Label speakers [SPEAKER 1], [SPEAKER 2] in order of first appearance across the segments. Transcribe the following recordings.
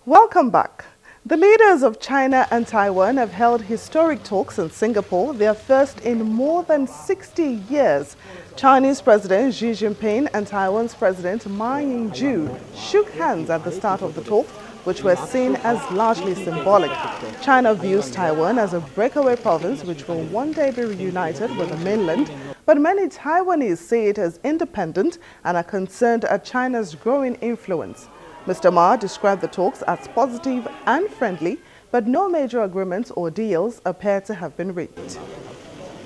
[SPEAKER 1] Welcome back. The leaders of China and Taiwan have held historic talks in Singapore, their first in more than 60 years. Chinese President Xi Jinping and Taiwan's President Ma Ying-jeou shook hands at the start of the talks, which were seen as largely symbolic. China views Taiwan as a breakaway province which will one day be reunited with the mainland, but many Taiwanese see it as independent and are concerned at China's growing influence. Mr. Ma described the talks as positive and friendly, but no major agreements or deals appear to have been reached.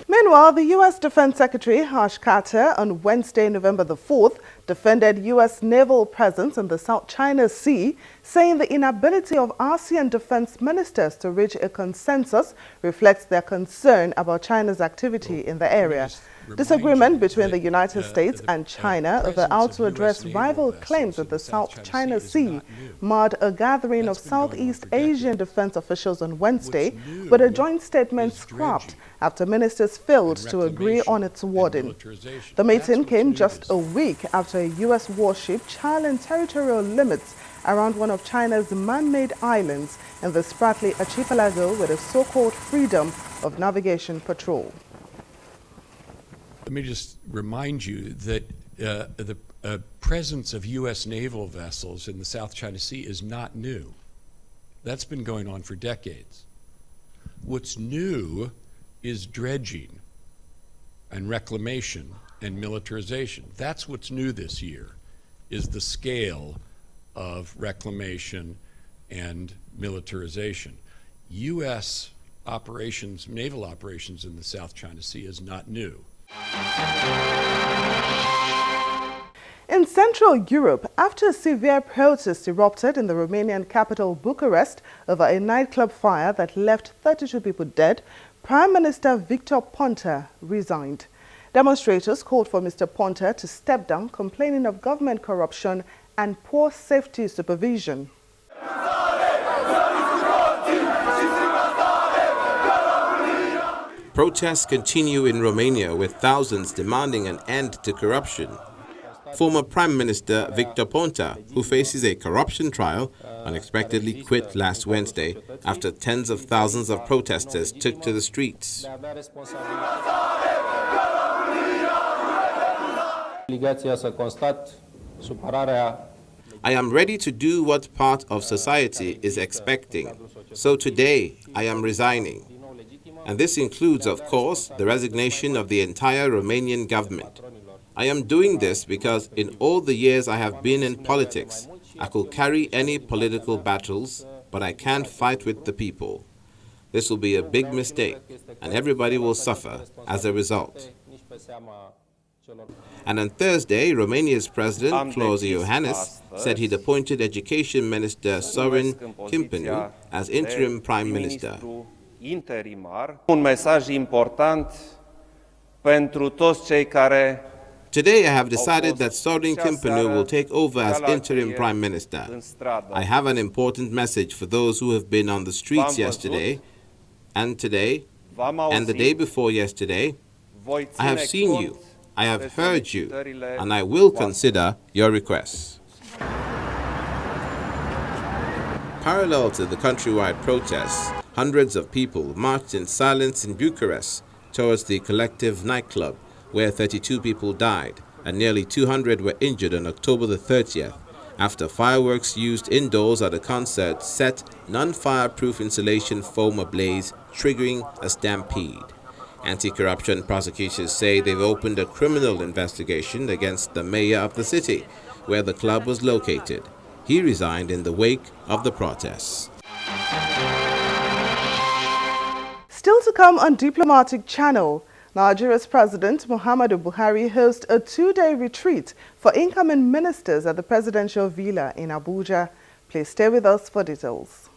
[SPEAKER 1] Meanwhile, the U.S. Defense Secretary Ash Carter on Wednesday, November the 4th, defended U.S. naval presence in the South China Sea, saying the inability of ASEAN defense ministers to reach a consensus reflects their concern about China's activity in the area. Disagreement between the United States and China over how to address rival claims in the South China Sea marred a gathering of Southeast Asian defense officials on Wednesday, with a joint statement scrapped after ministers failed to agree on its wording. The meeting came just a week after a U.S. warship challenged territorial limits around one of China's man-made islands in the Spratly archipelago with a so-called freedom of navigation patrol.
[SPEAKER 2] Let me just remind you that the presence of U.S. naval vessels in the South China Sea is not new. That's been going on for decades. What's new is dredging and reclamation and militarization. That's what's new this year, is the scale of reclamation and militarization. U.S. operations, naval operations in the South China Sea is not new.
[SPEAKER 1] In Central Europe, after severe protests erupted in the Romanian capital Bucharest over a nightclub fire that left 32 people dead, Prime Minister Victor Ponta resigned. Demonstrators called for Mr. Ponta to step down, complaining of government corruption and poor safety supervision.
[SPEAKER 3] Protests continue in Romania, with thousands demanding an end to corruption. Former Prime Minister Victor Ponta, who faces a corruption trial, unexpectedly quit last Wednesday after tens of thousands of protesters took to the streets. I am ready to do what part of society is expecting. So today, I am resigning. And this includes, of course, the resignation of the entire Romanian government. I am doing this because in all the years I have been in politics, I could carry any political battles, but I can't fight with the people. This will be a big mistake, and everybody will suffer as a result. And on Thursday, Romania's President, Klaus Iohannis, said he'd appointed Education Minister Sorin Câmpeanu as interim Prime Minister.
[SPEAKER 4] Un mesaj important pentru toți cei care
[SPEAKER 3] Today I have decided that Sorin Câmpeanu will take over as interim Prime Minister. I have an important message for those who have been on the streets yesterday and today and the day before yesterday. I have seen you, I have heard you, and I will consider your requests. Parallel to the countrywide protests, hundreds of people marched in silence in Bucharest towards the Collective nightclub, where 32 people died and nearly 200 were injured on October the 30th after fireworks used indoors at a concert set non-fireproof insulation foam ablaze, triggering a stampede. Anti-corruption prosecutors say they've opened a criminal investigation against the mayor of the city, where the club was located. He resigned in the wake of the protests.
[SPEAKER 1] Still to come on Diplomatic Channel, Nigeria's President Muhammadu Buhari hosts a two-day retreat for incoming ministers at the presidential villa in Abuja. Please stay with us for details.